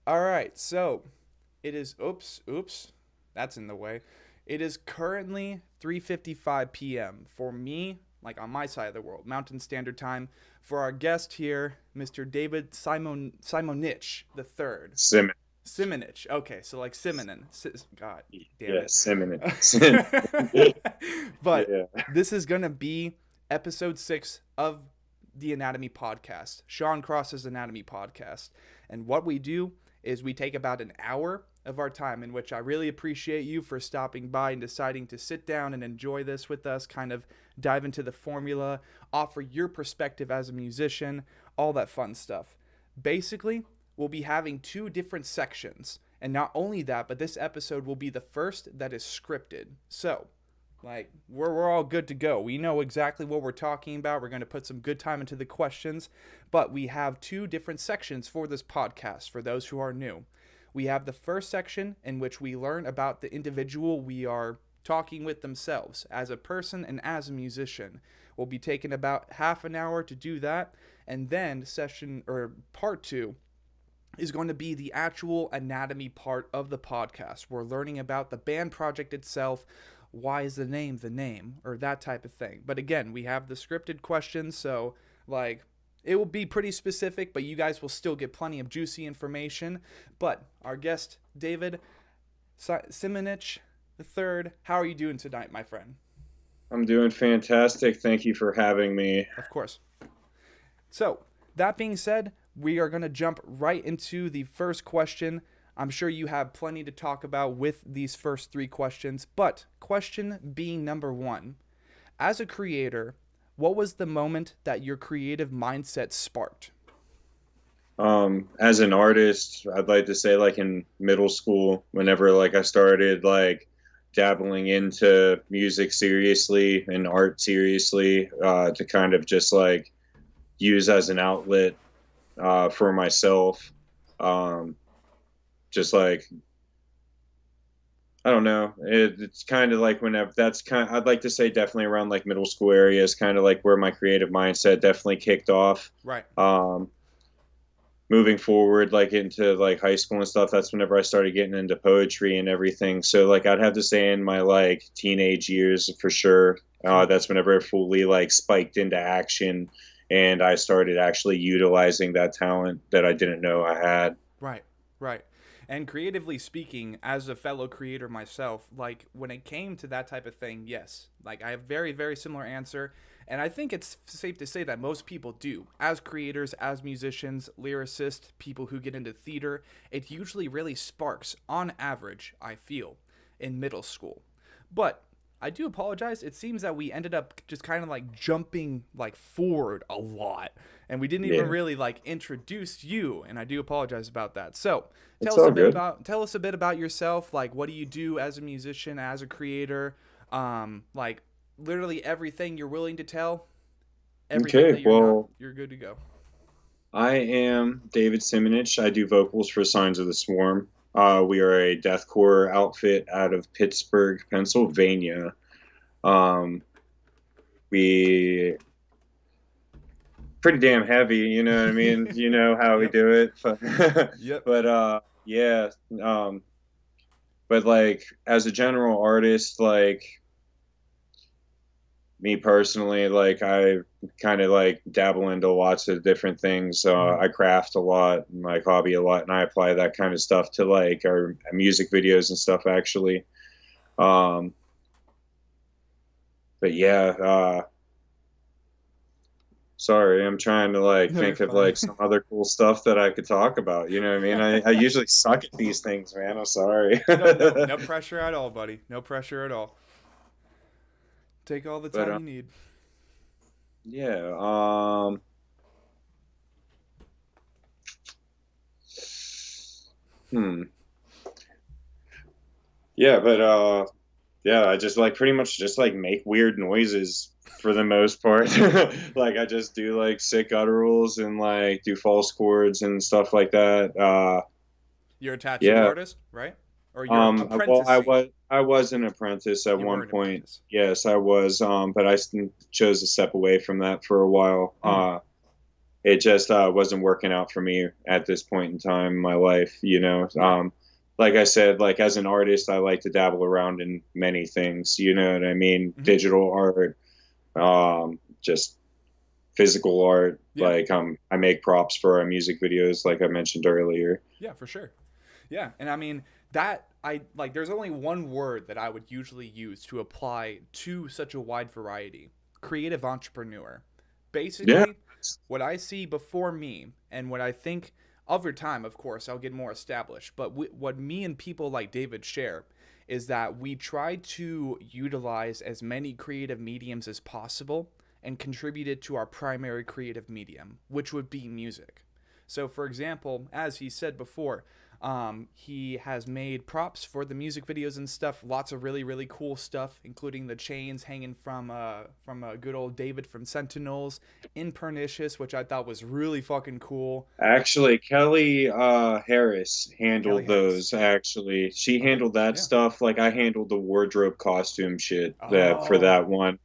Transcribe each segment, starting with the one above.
All right, so it is. Oops, that's in the way. It is currently 3:55 p.m. for me, like on my side of the world, Mountain Standard Time. For our guest here, Mr. David Simonich III. Sim. Simonich. Okay, so like Simonin. God damn Yeah, it. Simon. But Yeah. this is gonna be episode 6 of the Anatomy Podcast, Sean Cross's Anatomy Podcast. And what we do is we take about an hour of our time, in which I really appreciate you for stopping by and deciding to sit down and enjoy this with us, kind of dive into the formula, offer your perspective as a musician, all that fun stuff. Basically, we'll be having two different sections. And not only that, but this episode will be the first that is scripted. So, like, we're all good to go. We know exactly what we're talking about. We're going to put some good time into the questions. But we have two different sections for this podcast for those who are new. We have the first section in which we learn about the individual we are talking with themselves as a person and as a musician. We'll be taking about half an hour to do that. And then session or part 2 is going to be the actual anatomy part of the podcast. We're learning about the band project itself. Why is the name, or that type of thing. But again, we have the scripted questions, so like it will be pretty specific, but you guys will still get plenty of juicy information. But our guest, David Simonich III, how are you doing tonight, my friend? I'm doing fantastic. Thank you for having me. Of course. So, that being said, we are going to jump right into the first question. I'm sure you have plenty to talk about with these first 3 questions, but question being number 1. As a creator, what was the moment that your creative mindset sparked? As an artist, I'd like to say like in middle school, whenever like I started like dabbling into music seriously and art seriously, to kind of just like use as an outlet for myself. Um, just like I don't know. It's kind of like whenever that's kind. I'd like to say definitely around like middle school areas, kind of like where my creative mindset definitely kicked off. Right. Um, Moving forward, like into like high school and stuff, that's whenever I started getting into poetry and everything. So like I'd have to say in my like teenage years for sure. That's whenever it fully like spiked into action, and I started actually utilizing that talent that I didn't know I had. Right, right. And creatively speaking, as a fellow creator myself, like when it came to that type of thing, yes, like I have very, very similar answer. And I think it's safe to say that most people do. As creators, as musicians, lyricists, people who get into theater, it usually really sparks, on average, I feel, in middle school. But I do apologize. It seems that we ended up just kind of like jumping like forward a lot, and we didn't even Yeah, really like introduce you. And I do apologize about that. So it's all good. tell us a bit about yourself. Like, what do you do as a musician, as a creator? Like literally everything you're willing to tell. Everything Okay, that you're not, well, you're good to go. I am David Simonich. I do vocals for Signs of the Swarm. We are a deathcore outfit out of Pittsburgh, Pennsylvania. Um, we pretty damn heavy, you know what I mean? You know how we Yep. do it. Yep. But yeah, but like as a general artist, like me personally, like I kind of like dabble into lots of different things. Mm-hmm. I craft a lot and like hobby a lot, and I apply that kind of stuff to like our music videos and stuff actually. Um, but yeah, sorry, I'm trying to like No, you're think of fine. like some other cool stuff that I could talk about. You know what I mean? I usually suck at these things, man. I'm sorry. No pressure at all, buddy. No pressure at all. Take all the But time you need. yeah, hmm. Yeah, but yeah, I just like pretty much just like make weird noises for the most part. Like I just do like sick gutturals and like do false chords and stuff like that. You're a tattoo Yeah. artist, right? Or you're an Well, apprenticing. I was an apprentice at You were one an point. apprentice. Yes, I was. But chose to step away from that for a while. Mm. it just wasn't working out for me at this point in time in my life. Right. Like I said, like as an artist, I like to dabble around in many things. You know what I mean? Hmm. Digital art, just physical art. Yeah. Like I make props for our music videos, like I mentioned earlier. Yeah, for sure. Yeah, and I mean that I like there's only one word that I would usually use to apply to such a wide variety. Creative entrepreneur. Yeah. Basically, what I see before me and what I think over time, of course, I'll get more established, but what me and people like David share is that we try to utilize as many creative mediums as possible and contribute it to our primary creative medium, which would be music. So, for example, as he said before, he has made props for the music videos and stuff. Lots of really, really cool stuff, including the chains hanging from a good old David from Sentinels in Pernicious, which I thought was really fucking cool. Actually, Kelly Harris Kelly handled Harris. those. Actually, she Okay. handled that Yeah. stuff. Like I handled the wardrobe costume shit that for Oh. that one.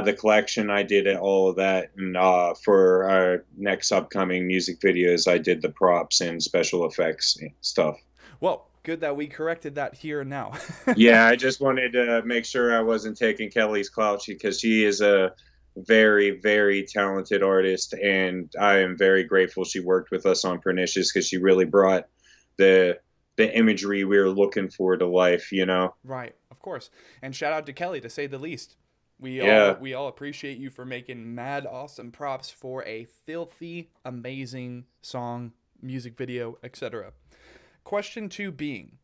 The collection, I did all of that, and for our next upcoming music videos, I did the props and special effects stuff. Well, good that we corrected that here and now. Yeah, I just wanted to make sure I wasn't taking Kelly's clout because she is a very, very talented artist, and I am very grateful she worked with us on Pernicious because she really brought the the imagery we were looking for to life. Right, of course. And shout out to Kelly to say the least. Yeah. We all appreciate you for making mad awesome props for a filthy amazing song, music video, etc. Question 2 being,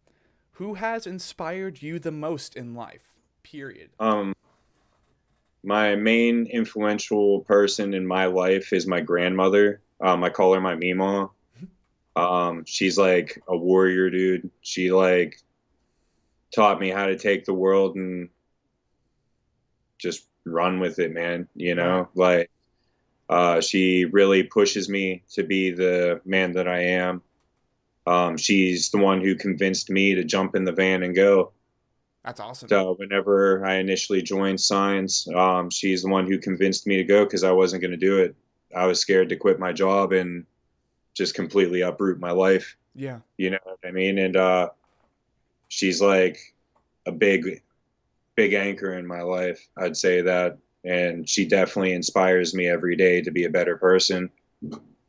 who has inspired you the most in life? Period. Um, my main influential person in my life is my grandmother. I call her my Mima. She's like a warrior, dude. She like taught me how to take the world and just run with it, man. Right. Like she really pushes me to be the man that I am. She's the one who convinced me to jump in the van and go. That's awesome. So whenever I initially joined Signs, she's the one who convinced me to go because I wasn't going to do it. I was scared to quit my job and just completely uproot my life. Yeah. You know what I mean? And she's like a big anchor in my life. I'd say that. And she definitely inspires me every day to be a better person.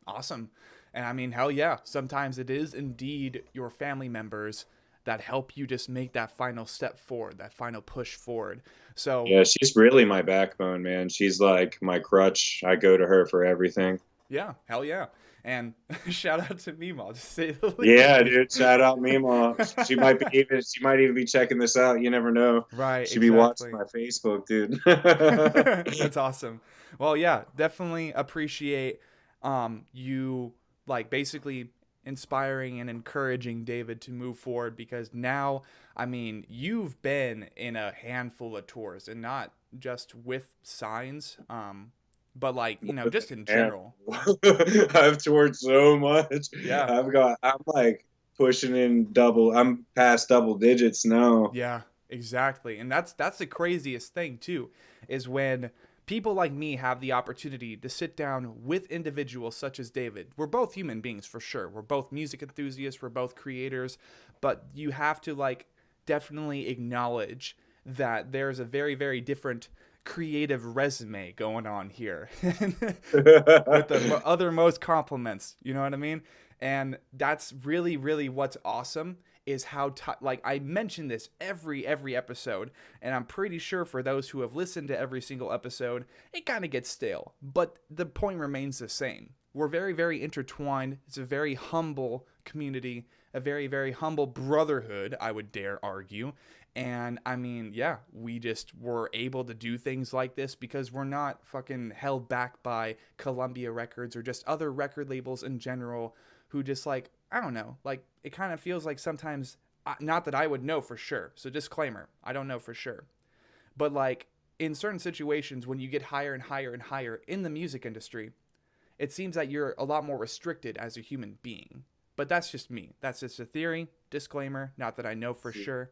Awesome. And I mean, hell yeah. Sometimes it is indeed your family members that help you just make that final step forward, that final push forward. So, Yeah, she's really my backbone, man. She's like my crutch. I go to her for everything. yeah, hell yeah. And shout out to Mima, to say the Yeah, least. dude. Shout out Mima. She might even be checking this out. You never know. Right, She be watching exactly. my Facebook, dude. That's awesome. Well, yeah, definitely appreciate you like basically inspiring and encouraging David to move forward because now, I mean, you've been in a handful of tours and not just with signs, but like, you know, just in Man, general. I've toured so much. Yeah. I'm like pushing in double. I'm past double digits now. Yeah, exactly. And that's the craziest thing too, is when people like me have the opportunity to sit down with individuals such as David. We're both human beings for sure. We're both music enthusiasts, we're both creators, but you have to like definitely acknowledge that there's a very very different creative resume going on here with the other most compliments, you know what I mean? And that's really really what's awesome is how like I mention this every episode, and I'm pretty sure for those who have listened to every single episode, it kind of gets stale, but the point remains the same. We're very very intertwined. It's a very humble community, a very very humble brotherhood, I would dare argue. And I mean, yeah, we just were able to do things like this because we're not fucking held back by Columbia Records or just other record labels in general who just like, I don't know, like it kind of feels like sometimes, not that I would know for sure. So disclaimer, I don't know for sure. But like in certain situations when you get higher and higher and higher in the music industry, it seems that you're a lot more restricted as a human being. But that's just me. That's just a theory. Disclaimer, not that I know for sure.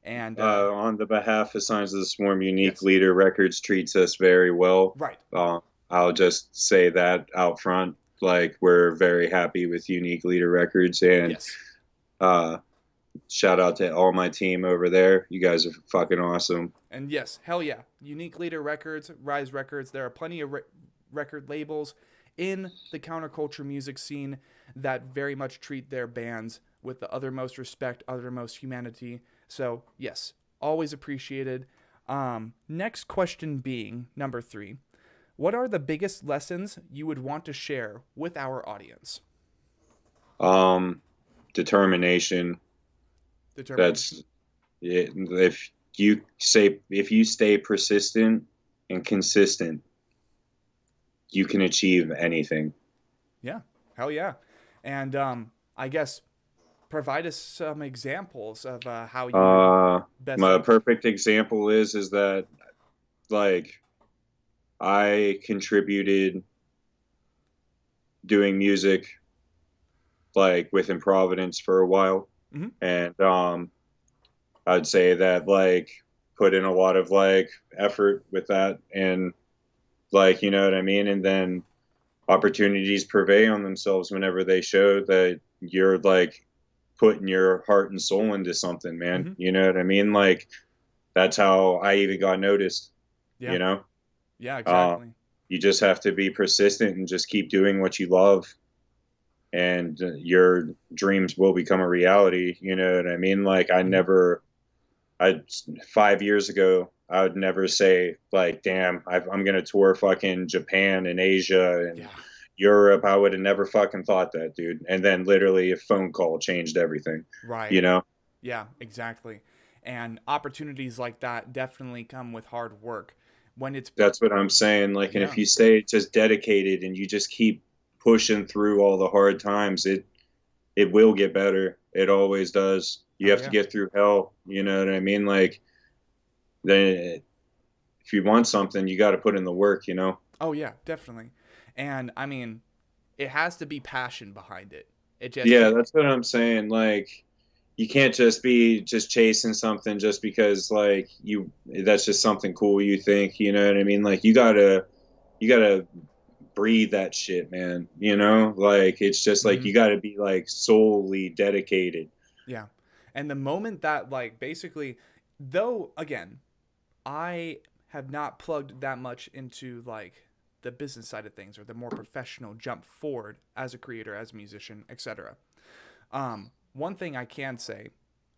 And On the behalf of Signs of the Swarm, Unique yes, Leader Records treats us very well. right. Uh, I'll just say that out front. like we're very happy with Unique Leader Records, and Yes. uh, shout out to all my team over there. You guys are fucking awesome. And yes, hell yeah. Unique Leader Records, Rise Records. There are plenty of record labels in the counterculture music scene that very much treat their bands with the uttermost respect, uttermost humanity. So, yes, always appreciated. Next question being number 3. What are the biggest lessons you would want to share with our audience? Um, Determination. Determination. That's it. If you stay persistent and consistent, you can achieve anything. Yeah, hell yeah. And I guess provide us some examples of how you would best. My perfect example is that like I contributed doing music like within Providence for a while, Mhm. and I'd say that like put in a lot of like effort with that, and like you know what I mean, and then opportunities purvey on themselves whenever they show that you're like putting your heart and soul into something, man. Mhm. You know what I mean? Like that's how I even got noticed. Yeah. You know, Yeah. uh, Exactly. you just have to be persistent and just keep doing what you love, and your dreams will become a reality. You know what I mean? Like Mhm. I 5 years ago, I would never say like, damn, I'm gonna tour fucking Japan and Asia and Yeah. Europe. I would have never fucking thought that, dude. And then literally a phone call changed everything. You Right. know, Yeah. Exactly. And opportunities like that definitely come with hard work. When it's that's what I'm saying. Like, and if yeah. you stay just dedicated and you just keep pushing through all the hard times, it will get better. It always does. You Oh have to yeah. get through hell. You know what I mean? Like, then if you want something, you got to put in the work. You know. Oh yeah. Definitely. And I mean, it has to be passion behind it. It just Yeah, can't. that's what I'm saying. Like, you can't just be just chasing something just because like you that's just something cool you think, you know what I mean? Like you gotta breathe that shit, man. You know? Like it's just like Mhm. you gotta be like solely dedicated. Yeah. And the moment that, like, basically, though, again, I have not plugged that much into, like, the business side of things or the more professional jump forward as a creator, as a musician, etc. One thing I can say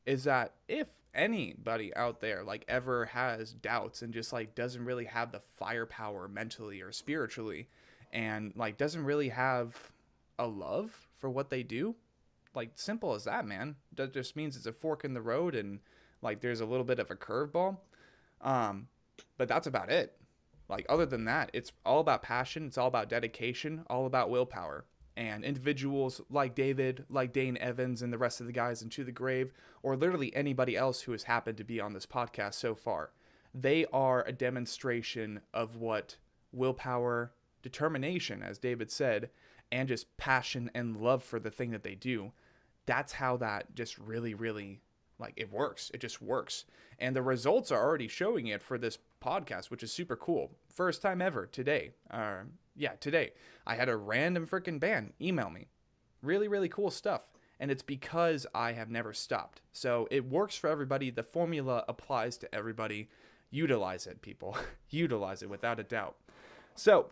is that if anybody out there, like, ever has doubts and just, like, doesn't really have the firepower mentally or spiritually and, like, doesn't really have a love for what they do, like simple as that, man. That just means it's a fork in the road and like there's a little bit of a curveball. Um, but that's about it. Like other than that, it's all about passion. It's all about dedication. All about willpower. And individuals like David, like Dane Evans, and the rest of the guys in To the Grave, or literally anybody else who has happened to be on this podcast so far, they are a demonstration of what willpower, determination, as David said, and just passion and love for the thing that they do, that's how that just really like it works. It just works. And the results are already showing it for this podcast, which is super cool. First time ever today. Yeah, today. I had a random freaking band email me. Really cool stuff. And it's because I have never stopped. So it works for everybody. The formula applies to everybody. Utilize it, people. Utilize it without a doubt. So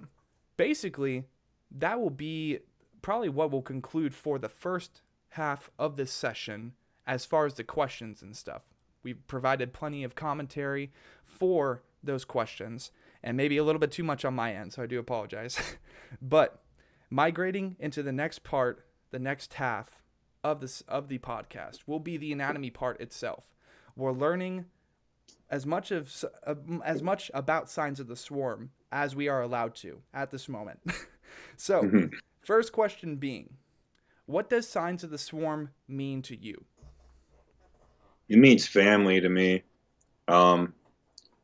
basically, that will be probably what will conclude for the first half of this session as far as the questions and stuff. We've provided plenty of commentary for those questions and maybe a little bit too much on my end, so I do apologize. But migrating into the next part, the next half of the podcast will be the anatomy part itself. We're learning as much about signs of the swarm as we are allowed to at this moment. So, Mhm. first question being, what does signs of the swarm mean to you? It means family to me. Um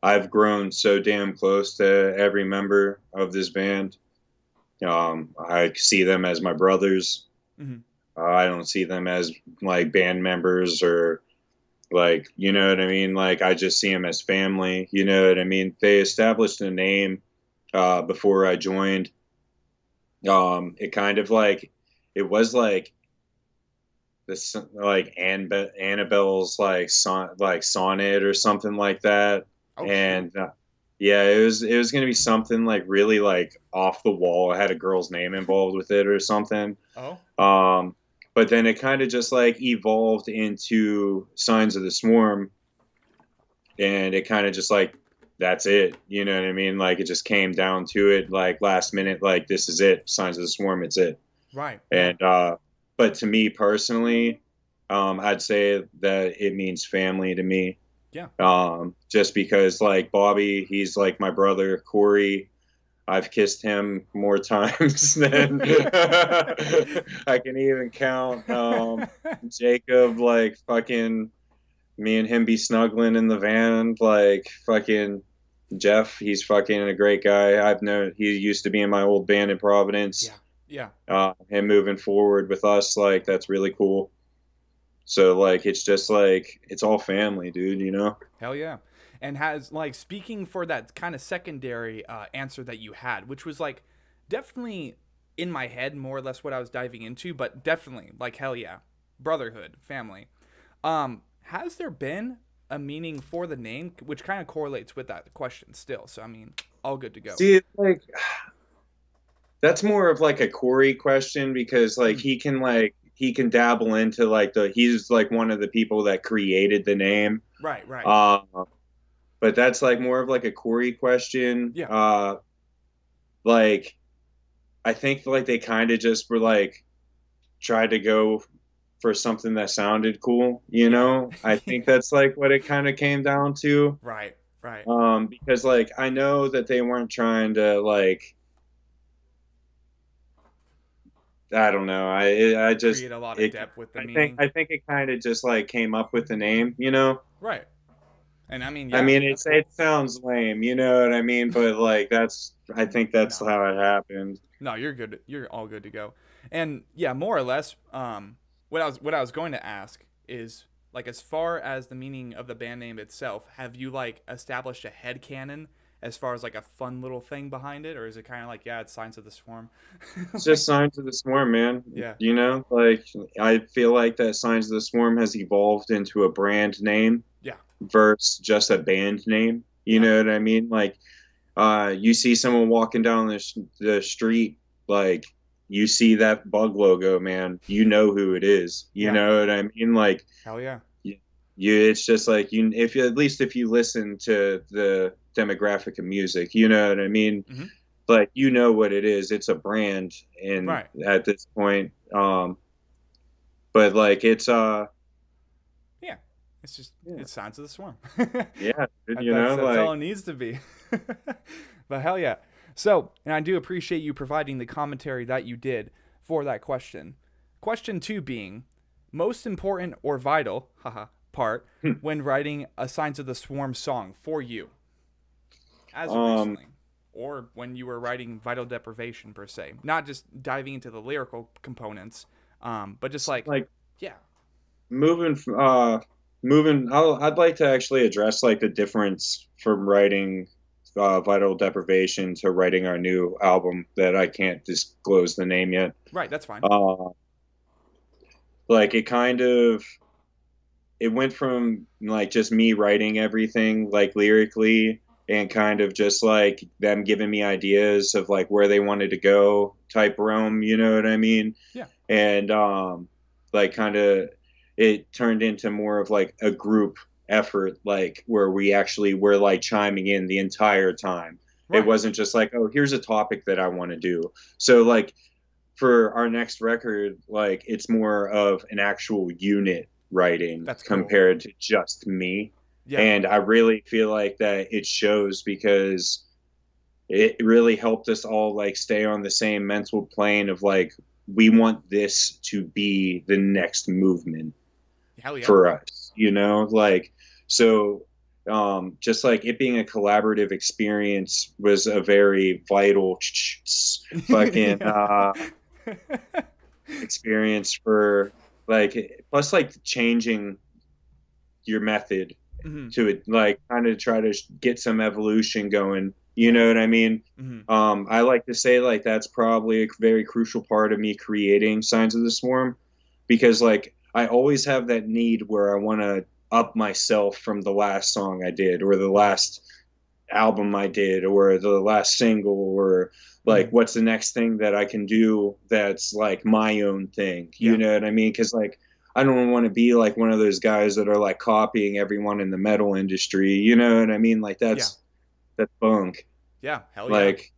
I've grown so damn close to every member of this band. I see them as my brothers. Mm-hmm. I don't see them as like band members or like, you know what I mean? Like, I just see them as family. You know what I mean? They established a name before I joined, It kind of like it was like this like Annabelle's like sonnet or something like that, Oh shoot. and yeah, it was gonna be something like really like off the wall. It had a girl's name involved with it or something. Oh. Um, but then it kind of just like evolved into Signs of the Swarm, and it kind of just like that's it. You know what I mean? Like it just came down to it, like last minute, like this is it. Signs of the Swarm, it's it. Right. Yeah. And but to me personally, I'd say that it means family to me. Yeah. Just because like Bobby, he's like my brother. Corey, I've kissed him more times than I can even count. Jacob, like fucking me and him be snuggling in the van, like fucking Jeff, he's fucking a great guy. I've known he used to be in my old band in Yeah. Providence. Yeah. Him moving forward with us, like that's really cool. So like it's just like it's all family, dude, you know? Hell yeah. And has like speaking for that kind of secondary answer that you had, which was like definitely in my head more or less what I was diving into, but definitely like hell yeah, brotherhood, family. Has there been a meaning for the name, which kind of correlates with that question still? So I mean, all good to go. See, it's like that's more of like a Corey question because like Mm, he can dabble into like the he's like one of the people that created the name. right, right. Uh, but that's like more of like a Corey question. Yeah, Like I think like they kind of just were like tried to go for something that sounded cool, you yeah. know? I think that's like what it kind of came down to. Right, right. Because like I know that they weren't trying to like I don't know. I just Create a lot of it depth with the meaning. I think it kind of just like came up with the name, you know? Right. And I mean, I yeah, mean, that's it cool. sounds lame, you know what I mean? But like that's I think that's No. how it happened. No, you're good. You're all good to go. And yeah, more or less, what I was going to ask is like as far as the meaning of the band name itself, have you like established a head canon as far as like a fun little thing behind it, or is it kind of like yeah, it's Signs of the Swarm? It's Like just Signs of the Swarm, man. yeah, You know, like I feel like that Signs of the Swarm has evolved into a brand name yeah, versus just a band name. You yeah, know what I mean? Like, you see someone walking down the street, like you see that bug logo, man. You know who it is. You yeah. know what I mean? Like, Hell yeah. it's just like you. If you at least if you listen to the demographic of music, you know what I mean. Mm-hmm. Like you know what it is. It's a brand, and Right. at this point, but like it's Yeah. It's just yeah, it's Signs of the Swarm. yeah, you that's know, that's all like it needs to be. But hell yeah. So, and I do appreciate you providing the commentary that you did for that question. Question 2 being most important or vital, haha, part when writing a Signs of the Swarm song for you as of um recently or when you were writing Vital Deprivation per se. Not just diving into the lyrical components, but just like like yeah. moving I'd like to actually address like the difference from writing Vital Deprivation to writing our new album that I can't disclose the name yet. Right, that's fine. uh like it kind of it went from like just me writing everything like lyrically and kind of just like them giving me ideas of like where they wanted to go type realm, you know what I mean? Yeah. And like kind of it turned into more of like a group effort, like where we actually were like chiming in the entire time. It Right. wasn't just like, oh, here's a topic that I want to do. So like for our next record, like it's more of an actual unit writing That's cool. compared to just me. Yeah. And I really feel like that it shows because it really helped us all like stay on the same mental plane of like we want this to be the next movement Hell yeah. for us, you know? Like so just like it being a collaborative experience was a very vital fucking Yeah. experience for like plus like changing your method Hmm. to it like kind of try to get some evolution going, You Yeah. know what I mean? Hmm. I like to say like that's probably a very crucial part of me creating Signs of the Swarm, because like I always have that need where I want to up myself from the last song I did, or the Right. last album I did, or the last single, or like Hmm. what's the next thing that I can do that's like my own thing. You Yeah. know what I mean? Because like I don't want to be like one of those guys that are like copying everyone in the metal industry. You know what I mean? Like Yeah. that's bunk. Yeah. Hell yeah. Like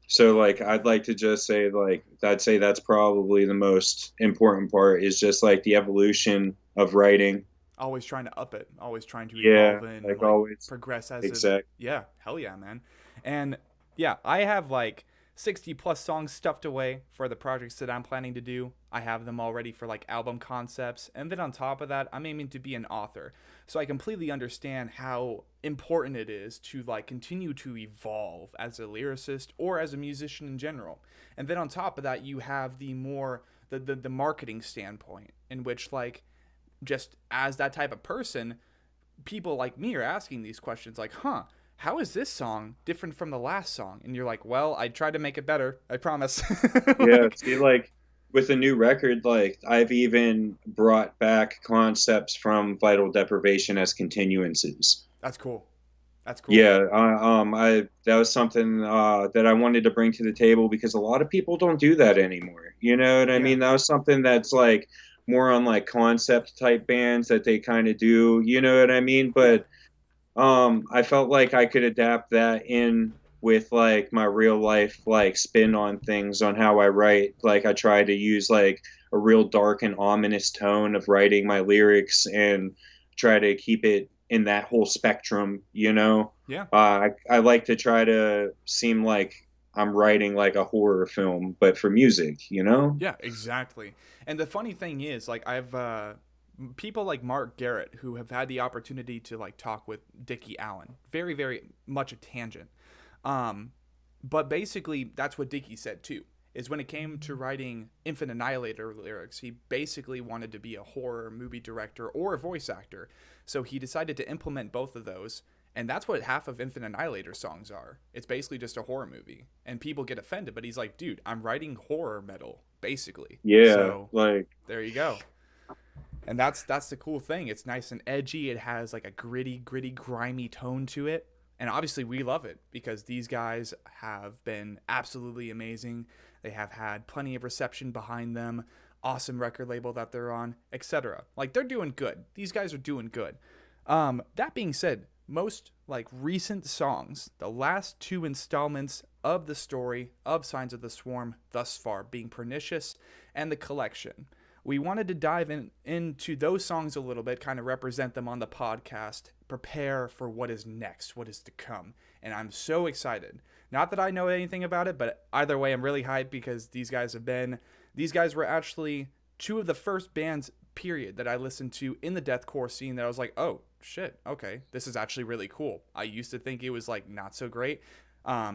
so like I'd like to just say like I'd say that's probably the most important part, is just like the evolution of writing. Always trying to up it, always trying to Yeah, evolve and like like always. progress as it. Exact. Yeah, hell yeah, man. And yeah, I have like 60 plus songs stuffed away for the projects that I'm planning to do. I have them already for like album concepts, and then on top of that, I'm aiming to be an author. So I completely understand how important it is to like continue to evolve as a lyricist or as a musician in general. And then on top of that, you have the more the marketing standpoint, in which like just as that type of person, people like me are asking these questions like, huh, how is this song different from the last song? And you're like, well, I tried to make it better. I promise. Yeah, Like, see, like with a new record, like I've even brought back concepts from Vital Deprivation as continuances. that's cool. That's cool. Yeah, I that was something that I wanted to bring to the table, because a lot of people don't do that anymore. You know what I Yeah. mean? That was something that's like more on like concept type bands that they kind of do. You know what I mean? Yeah. But I felt like I could adapt that in with like my real life like spin on things, on how I write. Like I try to use like a real dark and ominous tone of writing my lyrics, and try to keep it in that whole spectrum, you know. Yeah. I like to try to seem like I'm writing like a horror film, but for music, you know? Yeah, exactly. And the funny thing is, like, I've people like Mark Garrett who have had the opportunity to like talk with Dickie Allen. Very, very much a tangent. Um, but basically, that's what Dickie said too. Is when it came to writing Infant Annihilator lyrics, he basically wanted to be a horror movie director or a voice actor. So he decided to implement both of those, and that's what half of Infant Annihilator songs are. It's basically just a horror movie. And people get offended, but he's like, dude, I'm writing horror metal, basically. Yeah, So like there you go. And that's the cool thing. It's nice and edgy. It has like a gritty, grimy tone to it. And obviously we love it because these guys have been absolutely amazing. They have had plenty of reception behind them, awesome record label that they're on, etc. Like they're doing good. These guys are doing good. That being said, most like recent songs, the last two installments of the story of Signs of the Swarm thus far being Pernicious and The Collection. We wanted to dive into those songs a little bit, kind of represent them on the podcast, prepare for what is next, what is to come. And I'm so excited. Not that I know anything about it, but either way, I'm really hyped because these guys were actually two of the first bands, period, that I listened to in the deathcore scene that I was like, oh, shit, okay, this is actually really cool. I used to think it was like not so great.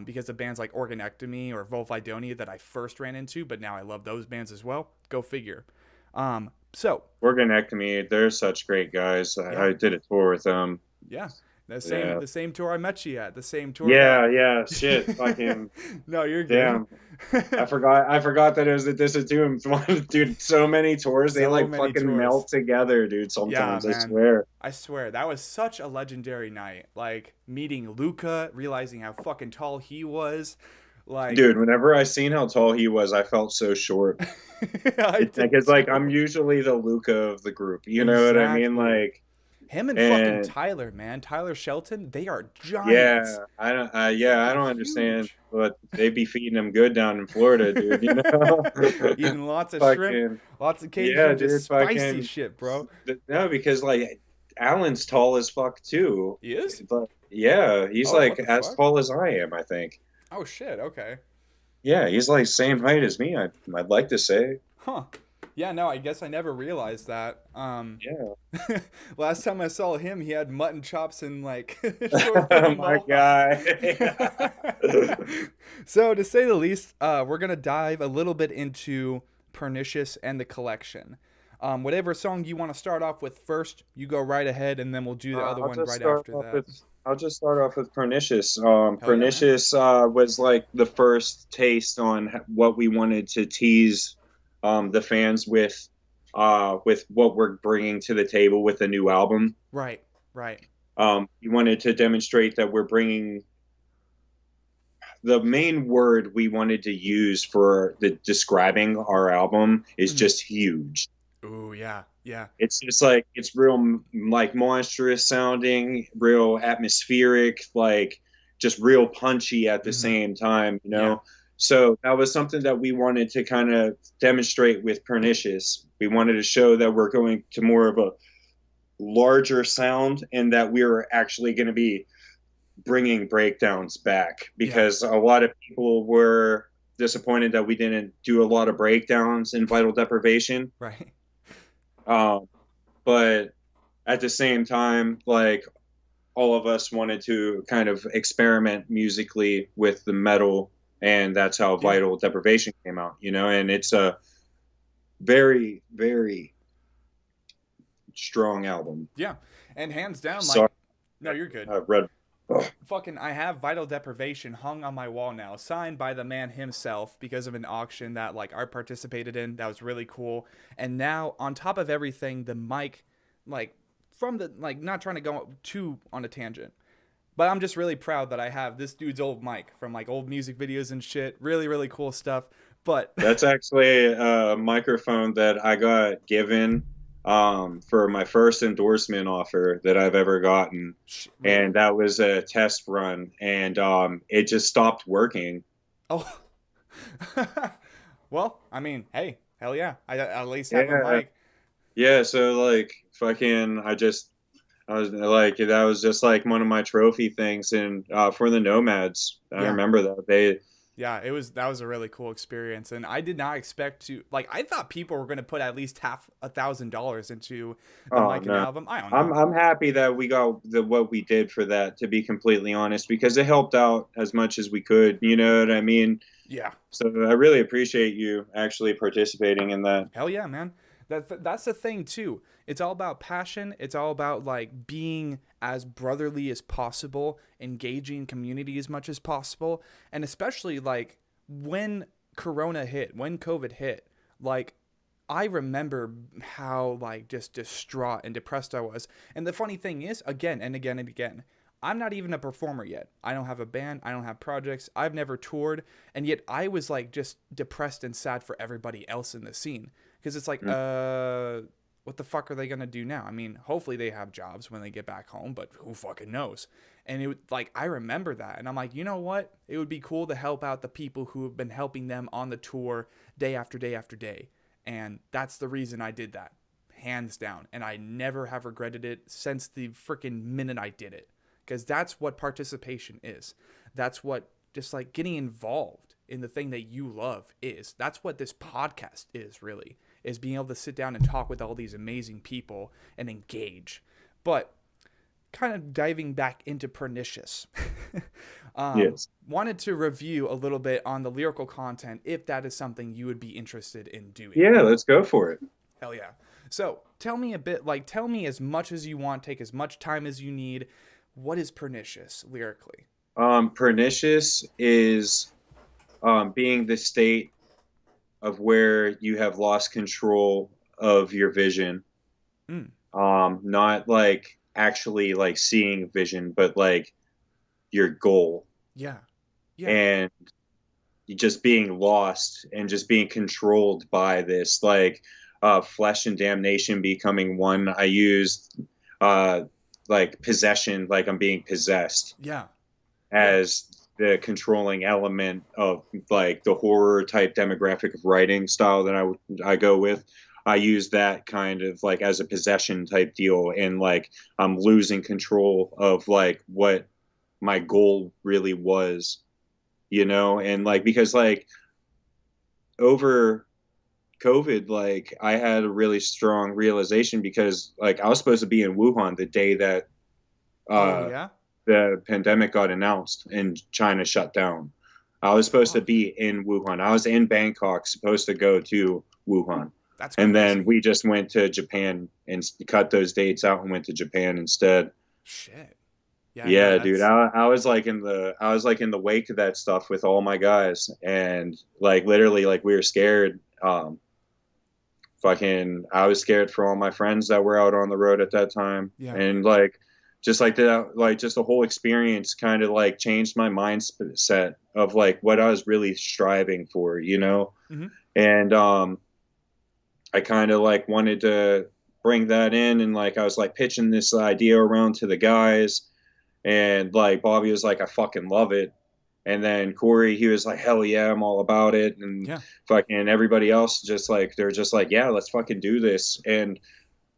Because of bands like Organectomy or Volvidonia that I first ran into, but now I love those bands as well. Go figure. So Organectomy, they're such great guys. yeah, I did a tour with them. yeah, the same Yeah. the same tour I met you at, the same tour that. Yeah, yeah, shit, fucking No, you're good. damn. I forgot that it was a Disatoom one, dude. So many tours, they So like many fucking tours. melt together, dude. Yeah, Sometimes, I man. swear. I swear that was such a legendary night. Like meeting Luca, realizing how fucking tall he was. Like Dude, whenever I seen how tall he was, I felt so short. I It's like did it's like I'm too. usually the Luca of the group. You know what I mean? Exactly. Like, Him and fucking and Tyler, man. Tyler Shelton, they are yeah, giants. I don't. Yeah, I Fucking don't understand, huge. but they be feeding him good down in Florida, dude. You know, Eating lots of shrimp, fucking lots of yeah, Cajun, just dude. spicy Fucking shit, bro. no, because like Alan's tall as fuck too. He is? But yeah, he's Oh, like what the as fuck? tall as I am, I think. Oh shit. Okay. Yeah, he's like same height as me. I'd like to say. Huh. Yeah, no, I guess I never realized that. Yeah. Last time I saw him, he had mutton chops and like short little My mohawk. guy. So to say the least, we're gonna dive a little bit into Pernicious and the Collection. Whatever song you want to start off with first, you go right ahead, and then we'll do the other I'll one just right start after off that. with I'll just start off with Pernicious. Hell yeah, man. Pernicious was like the first taste on what we wanted to tease the fans with what we're bringing to the table with a new album. Right, right. We wanted to demonstrate that we're bringing the main word we wanted to use for the describing our album is Mhm. just huge. Ooh, yeah, yeah, It's just like it's real like monstrous sounding, real atmospheric, like just real punchy at the mhm, same time, you yeah, know. So that was something that we wanted to kind of demonstrate with Pernicious. We wanted to show that we're going to more of a larger sound and that we were actually going to be bringing breakdowns back yeah, because a lot of people were disappointed that we didn't do a lot of breakdowns in Vital Deprivation. right. Um, but at the same time, like all of us wanted to kind of experiment musically with the metal, and that's how Yeah, Vital Deprivation came out, you know. And it's a very, very strong album. yeah, and hands down, Sorry, like, no, you're good. I've read. Oh, Fucking, I have Vital Deprivation hung on my wall now, signed by the man himself because of an auction that like I participated in. That was really cool. And now on top of everything, the mic, like from the like, not trying to go too on a tangent, but I'm just really proud that I have this dude's old mic from like old music videos and shit. Really, really cool stuff. But that's actually a microphone that I got given for my first endorsement offer that I've ever gotten. really, And that was a test run, and it just stopped working. oh, well, I mean, hey, hell yeah, I at least have a Yeah, mic. yeah. So like, fucking, I was like, that was just like one of my trophy things, and for the Nomads, I Yeah, remember that they. yeah, it was that was a really cool experience, and I did not expect to like. I thought people were gonna put at least half $1,000 into the Oh mic and no, album. I don't know. I'm happy that we got the what we did for that. To be completely honest, because it helped out as much as we could. You know what I mean? Yeah, So I really appreciate you actually participating in that. hell yeah, man. That's the thing too. It's all about passion. It's all about like being as brotherly as possible, engaging community as much as possible, and especially like when Corona hit, when COVID hit, like I remember how like just distraught and depressed I was. And the funny thing is, again and again and again, I'm not even a performer yet. I don't have a band, I don't have projects, I've never toured, and yet I was like just depressed and sad for everybody else in the scene because it's like what the fuck are they going to do now? I mean, hopefully they have jobs when they get back home, but who fucking knows? And it like I remember that and I'm like, "You know what? It would be cool to help out the people who have been helping them on the tour day after day after day." And that's the reason I did that, hands down. And I never have regretted it since the freaking minute I did it. Because that's what participation is. That's what just like getting involved in the thing that you love is. That's what this podcast is, really, is being able to sit down and talk with all these amazing people and engage. But kind of diving back into Pernicious. Yes. Wanted to review a little bit on the lyrical content if that is something you would be interested in doing. Yeah, let's go for it. Hell yeah. So tell me a bit, like, tell me as much as you want, take as much time as you need. What is Pernicious lyrically? Pernicious is being the state of where you have lost control of your vision. Mm, Not like actually like seeing vision, but like your goal yeah. Yeah. and just being lost and just being controlled by this like flesh and damnation becoming one. I used uh, like possession, like I'm being possessed Yeah. Yeah. as the controlling element of like the horror type demographic of writing style that I go with. I use that kind of like as a possession type deal, and like I'm losing control of like what my goal really was, you know, and like because like over COVID, like I had a really strong realization because like I was supposed to be in Wuhan the day that Oh, uh, yeah. the pandemic got announced and China shut down. I was supposed to Fuck. be in Wuhan. I was in Bangkok, supposed to go to Wuhan. That's And then crazy. we just went to Japan and cut those dates out and went to Japan instead. Shit. Yeah, no, Yeah, dude. that's I was like in the wake of that stuff with all my guys, and like literally like we were scared. Fucking I was scared for all my friends that were out on the road at that time, yeah. and like just like that, like just the whole experience kind of like changed my mindset of like what I was really striving for, you know. Hmm. And I kind of like wanted to bring that in, and like I was like pitching this idea around to the guys, and like Bobby was like, I fucking love it. And then Corey, he was like, hell yeah, I'm all about it. And Yeah. fucking everybody else just like, they're just like, yeah, let's fucking do this. And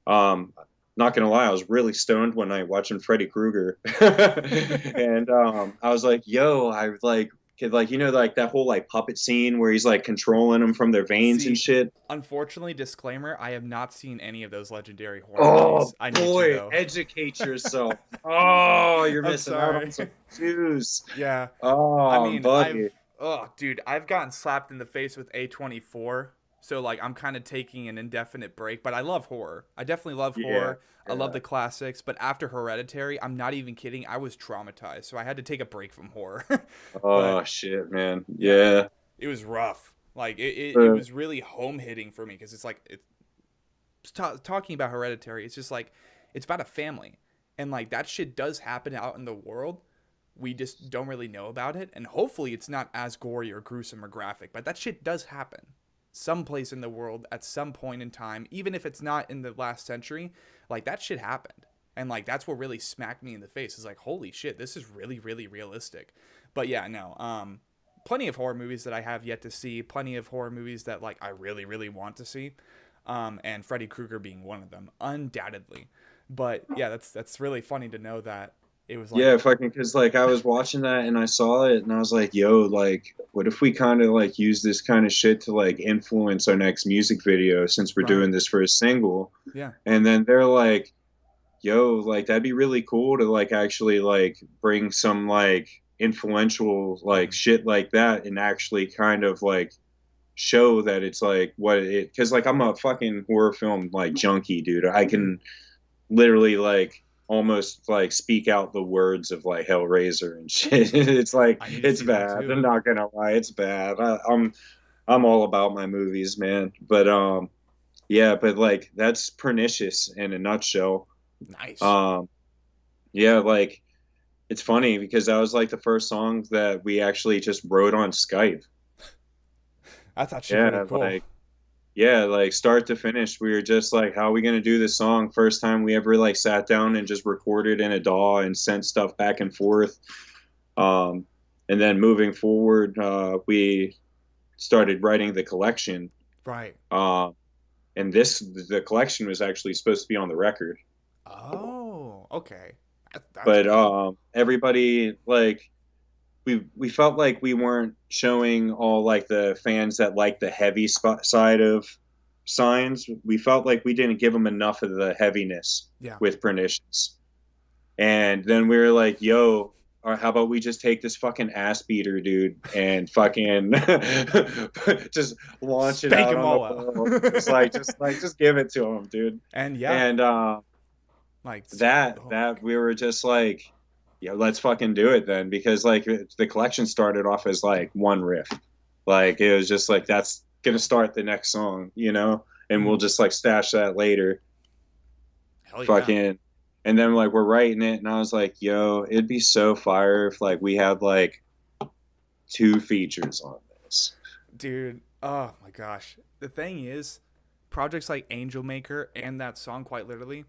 um, not gonna lie, I was really stoned one night watching Freddy Krueger. And I was like, yo, I like, like, you know, like that whole like puppet scene where he's like controlling them from their veins and See, shit. unfortunately, disclaimer, I have not seen any of those legendary horror movies. Oh I need to boy, though. educate yourself. Oh, you're I'm missing out sorry. on some juice. Yeah. I Oh, mean, buddy. dude, I've gotten slapped in the face with A24. So like I'm kind of taking an indefinite break, but I love horror. I definitely love Yeah, horror. I love yeah. the classics, but after Hereditary, I'm not even kidding, I was traumatized. So I had to take a break from horror. But Oh shit, man. yeah, Yeah. it was rough. Like it Uh, was really home hitting for me because it's like talking about Hereditary. It's just like it's about a family, and like that shit does happen out in the world. We just don't really know about it, and hopefully it's not as gory or gruesome or graphic. But that shit does happen someplace in the world at some point in time, even if it's not in the last century. Like that shit happened, and like that's what really smacked me in the face. Is like, holy shit, this is really really realistic. But yeah, no. Plenty of horror movies that I have yet to see. Plenty of horror movies that like I really really want to see. And Freddy Krueger being one of them, undoubtedly. But yeah, that's really funny to know that it was yeah, like, fucking, cause like I was watching that and I saw it and I was like, yo, like, what if we kind of like use this kind of shit to like influence our next music video since we're right, doing this for a single? yeah, And then they're like, yo, like that'd be really cool to like actually like bring some like influential like mm-hmm. shit like that and actually kind of like show that it's like what it, because like I'm a fucking horror film like junkie, dude. I Mm-hmm. can literally like almost like speak out the words of like Hellraiser and shit. It's like I need to it's see that bad. too. I'm not gonna lie, it's bad. I'm all about my movies, man. But yeah, but like that's Pernicious in a nutshell. Nice. Um yeah, like it's funny because that was like the first song that we actually just wrote on Skype. That's actually really Yeah, cool. like yeah, like start to finish, we were just like, how are we gonna do this song? First time we ever like sat down and just recorded in a DAW and sent stuff back and forth. Um, and then moving forward, we started writing the collection. Right. Uh, and the collection was actually supposed to be on the record, Oh, okay. That's but cool. everybody like we felt like we weren't showing all like the fans that like the heavy side of Signs. We felt like we didn't give them enough of the heaviness Yeah. with Pernicious. And then we were like, yo, or how about we just take this fucking ass beater, dude, and fucking just launch it Spank out them on the all out. world. Just give it to him, dude. And yeah, And like, oh my that we were just like, yeah, let's fucking do it then, because like the collection started off as like one riff, like it was just like that's gonna start the next song, you know, God. and we'll Mhm. just like stash that later, Hell yeah. fucking, and then like we're writing it, and I was like, yo, it'd be so fire if like we had like two features on this. Dude, oh my gosh. The thing is, projects like Angel Maker and that song, quite literally,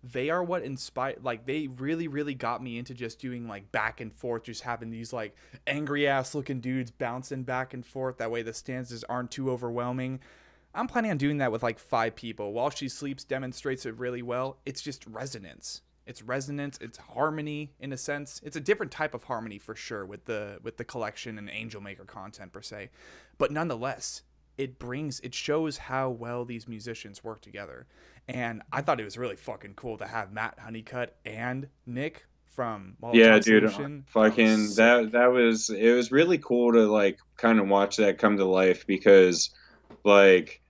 they are what inspired, like, they really, really got me into just doing, like, back and forth, just having these, like, angry ass looking dudes bouncing back and forth. That way the stanzas aren't too overwhelming. I'm planning on doing that with, like, 5 people. While She Sleeps demonstrates it really well. It's just resonance. It's resonance. It's harmony in a sense. It's a different type of harmony for sure with the collection and Angel Maker content per se, but nonetheless, it shows how well these musicians work together. And I thought it was really fucking cool to have Matt Honeycutt and Nick from Yeah, Molotov dude, Solution. That was fucking sick. that was, it was really cool to like kind of watch that come to life, because like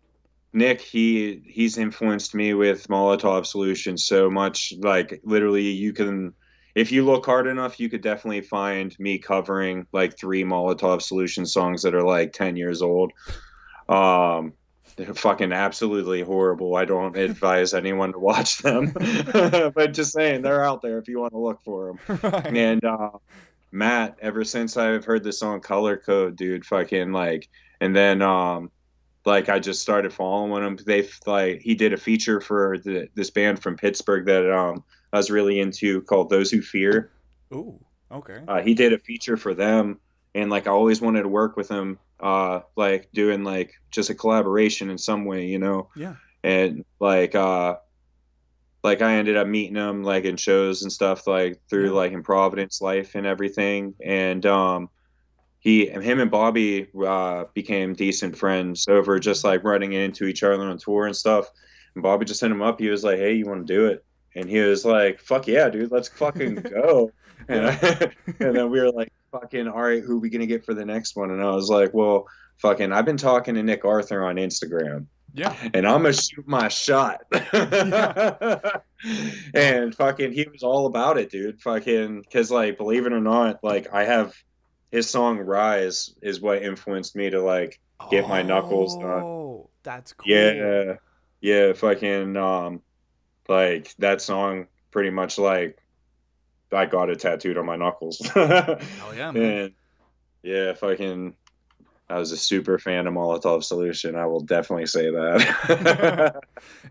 Nick, he's influenced me with Molotov Solution so much. Like literally, you can, if you look hard enough, you could definitely find me covering like 3 Molotov Solution songs that are like 10 years old. Um, they're fucking absolutely horrible. I don't advise anyone to watch them, but just saying they're out there if you want to look for them. Right. And Matt, ever since I've heard the song Color Code, dude, fucking like, and then like I just started following him. They like he did a feature for this band from Pittsburgh that I was really into called Those Who Fear. Ooh. Okay. He did a feature for them, and like I always wanted to work with him, like doing like just a collaboration in some way, you know. Yeah. And like I ended up meeting him like in shows and stuff like through Yeah. like in Providence life and everything. And him and Bobby became decent friends over just like running into each other on tour and stuff. And Bobby just sent him up. He was like, "Hey, you want to do it?" And he was like, "Fuck yeah, dude, let's fucking go." And Yeah. and then we were like, "Fucking all right, who are we gonna get for the next one?" And I was like, "Well, fucking, I've been talking to Nick Arthur on Instagram, Yeah. and I'm gonna shoot my shot." Yeah. Oh. And fucking, he was all about it, dude. Fucking, because like, believe it or not, like I have his song "Rise" is what influenced me to like get my knuckles done. Oh, that's cool. Yeah, yeah, fucking, like that song pretty much like I got it tattooed on my knuckles. Hell yeah, man. And yeah, fucking, I was a super fan of Molotov Solution. I will definitely say that.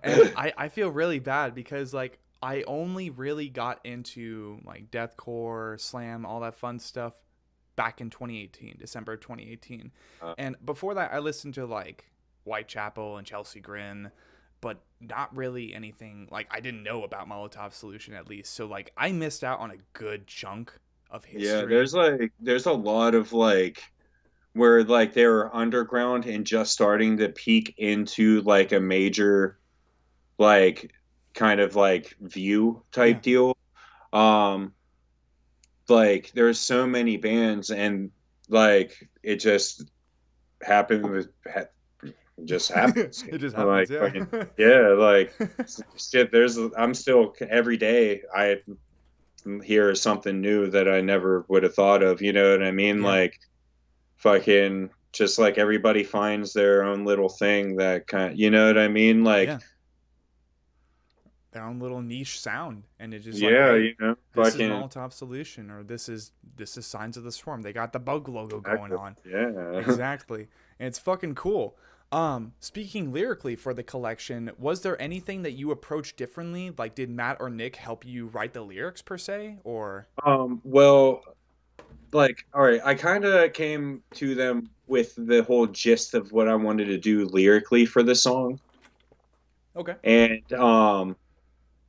And I feel really bad because like I only really got into like deathcore, slam, all that fun stuff back in 2018, December 2018. Uh, And before that I listened to like Whitechapel and Chelsea Grin, but not really anything like I didn't know about Molotov Solution at least. So like I missed out on a good chunk of yeah, history. there's a lot of like where like they were underground and just starting to peak into like a major like kind of like view Yeah. type deal. Um, like there's so many bands and like it just happened with just happens. It just happens, Like yeah. fucking yeah, like shit. I'm still every day I hear something new that I never would have thought of. You know what I mean? Yeah. Like fucking just like everybody finds their own little thing that kind of, you know what I mean? Like Yeah. Their own little niche sound, and it's just like, yeah, hey, you know, this is fucking Molotov Solution, or this is Signs of the Swarm. They got the bug logo going exactly. on. Yeah. Exactly. And it's fucking cool. Speaking lyrically for the collection, was there anything that you approached differently? Like, did Matt or Nick help you write the lyrics per se, or Well, like, all right, I kind of came to them with the whole gist of what I wanted to do lyrically for the song, okay? and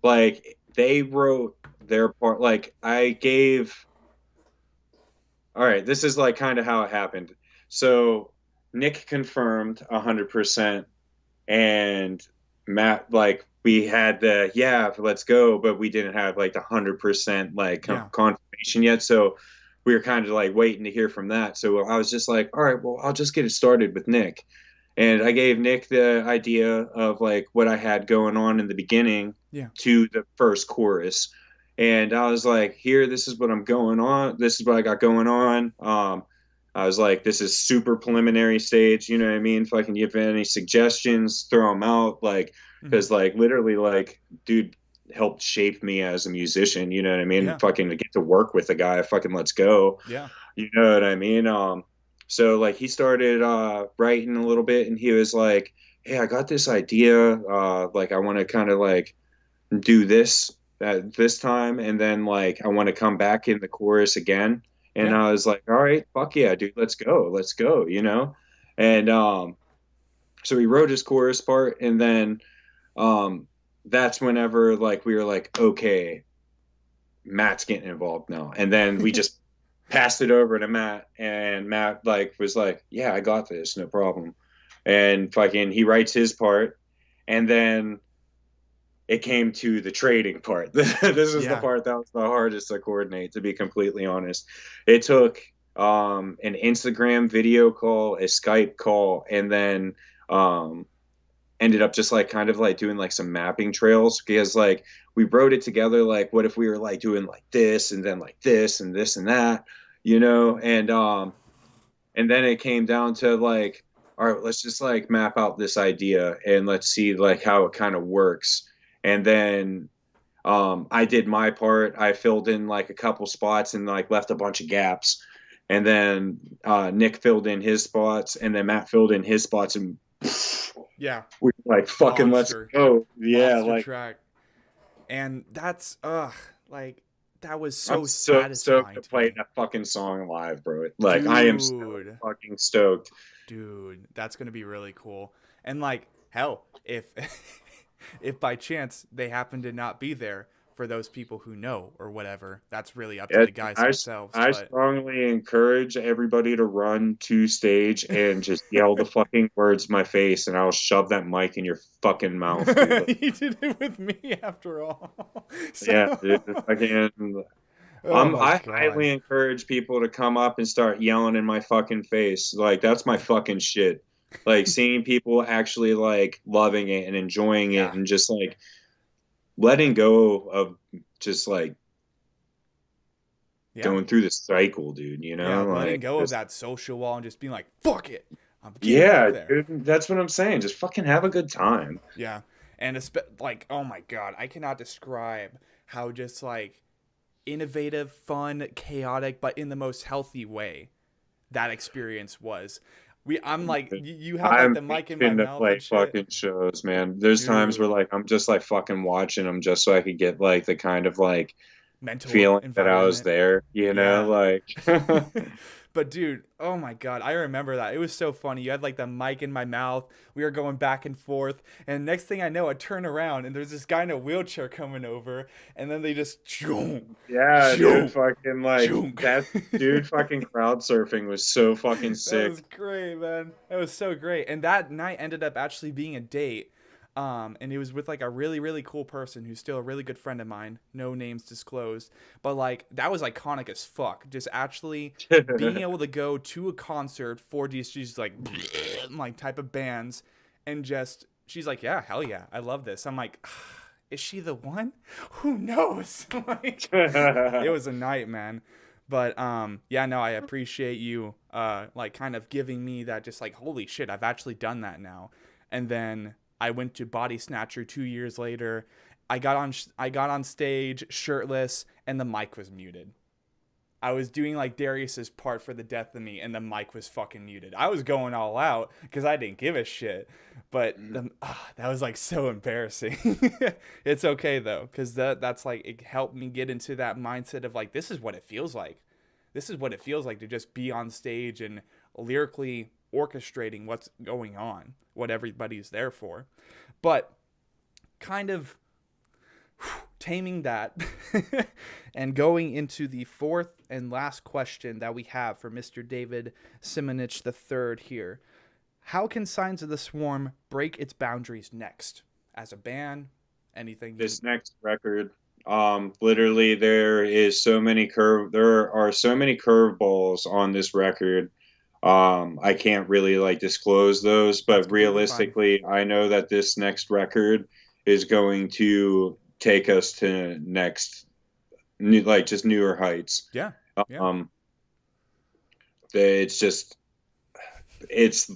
like they wrote their part. Like I gave, all right, this is like kind of how it happened. So Nick confirmed 100%, and Matt like we had the yeah, let's go, but we didn't have like the 100% like Yeah. confirmation yet. So we were kind of like waiting to hear from that. So I was just like, all right, well, I'll just get it started with Nick. And I gave Nick the idea of like what I had going on in the beginning Yeah. to the first chorus. And I was like, here, this is what I'm going on. This is what I got going on. I was like, this is super preliminary stage. You know what I mean? If I can give any suggestions, throw them out. Like, Hmm. because like literally, like, dude helped shape me as a musician. You know what I mean? Yeah. Fucking to get to work with a guy. Fucking let's go. Yeah. You know what I mean? So like he started writing a little bit, and he was like, "Hey, I got this idea. Like I want to kind of like do this at this time, and then like I want to come back in the chorus again." And Yeah. I was like, "All right, fuck yeah, dude, let's go," you know. And so he wrote his chorus part, and then um, that's whenever like we were like, "Okay, Matt's getting involved now," and then we just passed it over to Matt, and Matt like was like, "Yeah, I got this, no problem." And fucking he writes his part, and then it came to the trading part. This is the Yeah. part that was the hardest to coordinate, to be completely honest. It took an Instagram video call, a Skype call, um, ended up just like kind of like doing like some mapping trails because like we wrote it together like what if we were like doing like this and then like this and this and that, you know, and then it came down to like, all right, let's just like map out this idea and let's see like how it kind of works. And then I did my part. I filled in like a couple spots and like left a bunch of gaps. And then Nick filled in his spots, and then Matt filled in his spots, and Yeah. we like fucking Monster. let's go. Yeah, Monster like track. And that's like that was I'm so so stoked satisfying to to play me. that fucking song live, bro. Like I am so Dude. fucking stoked. Dude, that's going to be really cool. And like hell, if if by chance they happen to not be there for those people who know or whatever, that's really up to Yeah, the guys I themselves, I but strongly encourage everybody to run to stage and just yell the fucking words in my face, and I'll shove that mic in your fucking mouth, dude. Like, you did it with me after all. yeah, So dude. Fucking, oh my I god. highly encourage people to come up and start yelling in my fucking face. Like that's my fucking shit. Like seeing people actually like loving it and enjoying it Yeah. and just like letting go of just like Yeah. going through the cycle, dude, you Yeah, know? letting Like go of just that social wall and just being like, "Fuck it. I'm getting up yeah, there." dude, that's what I'm saying. Just fucking have a good time. Yeah. And like, oh my god, I cannot describe how just like innovative, fun, chaotic, but in the most healthy way that experience was. I'm like, you have like I'm the mic in my itching to mouth play and shit, fucking shows, man. There's times where dude. like I'm just like fucking watching them just so I could get like the kind of like Mental feeling that I was environment, there, you know, yeah. like But dude, oh my god, I remember that. It was so funny. You had like the mic in my mouth. We were going back and forth, and next thing I know, I turn around and there's this guy in a wheelchair coming over, and then they just chunk, yeah, dude, chunk, fucking like chunk. that dude fucking crowd surfing was so fucking That sick. was great, man. That was so great. And that night ended up actually being a date. And it was with like a really, really cool person who's still a really good friend of mine. No names disclosed. But like that was iconic as fuck. Just actually being able to go to a concert for these like like type of bands and just she's like, yeah, hell yeah, I love this. I'm like, is she the one? Who knows? Like it was a night, man. But yeah, no, I appreciate you like kind of giving me that just like holy shit, I've actually done that now. And then I went to Body Snatcher 2 years later. I got on stage shirtless and the mic was muted. I was doing like Darius's part for the death of me and the mic was fucking muted. I was going all out because I didn't give a shit. But that was like so embarrassing. It's okay though, because that's like it helped me get into that mindset of like this is what it feels like. This is what it feels like to just be on stage and lyrically orchestrating what's going on, what everybody's there for. But kind of taming that and going into the fourth and last question that we have for Mr. David Simonich III here. How can Signs of the Swarm break its boundaries next? As a band, anything This next record, literally there are so many curveballs on this record. I can't really like disclose those, That's but completely fine. realistically, I know that this next record is going to take us to next new, like just newer heights. Yeah. Yeah. Um, it's just it's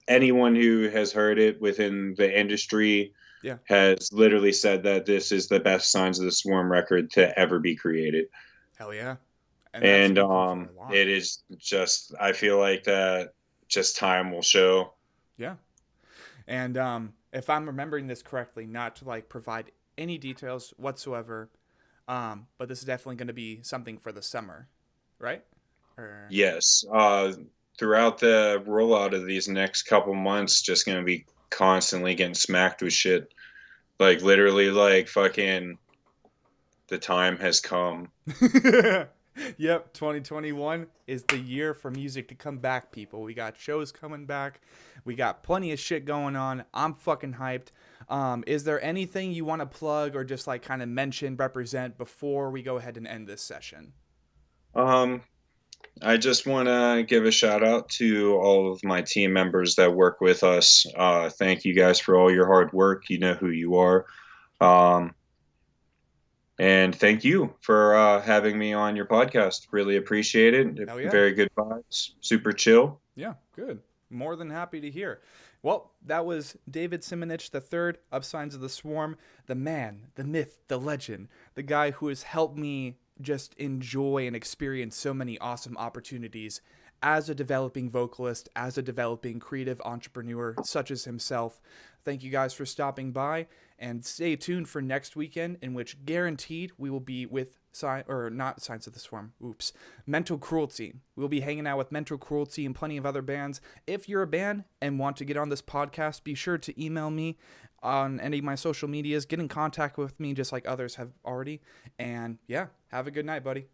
anyone who has heard it within the industry Yeah. has literally said that this is the best Signs of the Swarm record to ever be created. Hell yeah. And that's And speaking for a lot. it is just I feel like that just time will show. Yeah. And if I'm remembering this correctly, not to like provide any details whatsoever, but this is definitely going to be something for the summer, right? Or Yes. Throughout the rollout of these next couple months, just gonna be constantly getting smacked with shit. Like literally, like fucking, the time has come. Yep, 2021 is the year for music to come back, people. We got shows coming back. We got plenty of shit going on. I'm fucking hyped. Is there anything you want to plug or just like kind of mention, represent before we go ahead and end this session? Um, I just want to give a shout out to all of my team members that work with us. Thank you guys for all your hard work. You know who you are. Um, and thank you for having me on your podcast. Really appreciate it. Hell yeah. Very good vibes. Super chill. Yeah, good. More than happy to hear. Well, that was David Simonich III of Signs of the Swarm, the man, the myth, the legend, the guy who has helped me just enjoy and experience so many awesome opportunities as a developing vocalist, as a developing creative entrepreneur, such as himself. Thank you guys for stopping by, and stay tuned for next weekend, in which guaranteed we will be with not Signs of the Swarm. Oops, Mental Cruelty. We'll be hanging out with Mental Cruelty and plenty of other bands. If you're a band and want to get on this podcast, be sure to email me on any of my social medias. Get in contact with me just like others have already. And yeah, have a good night, buddy.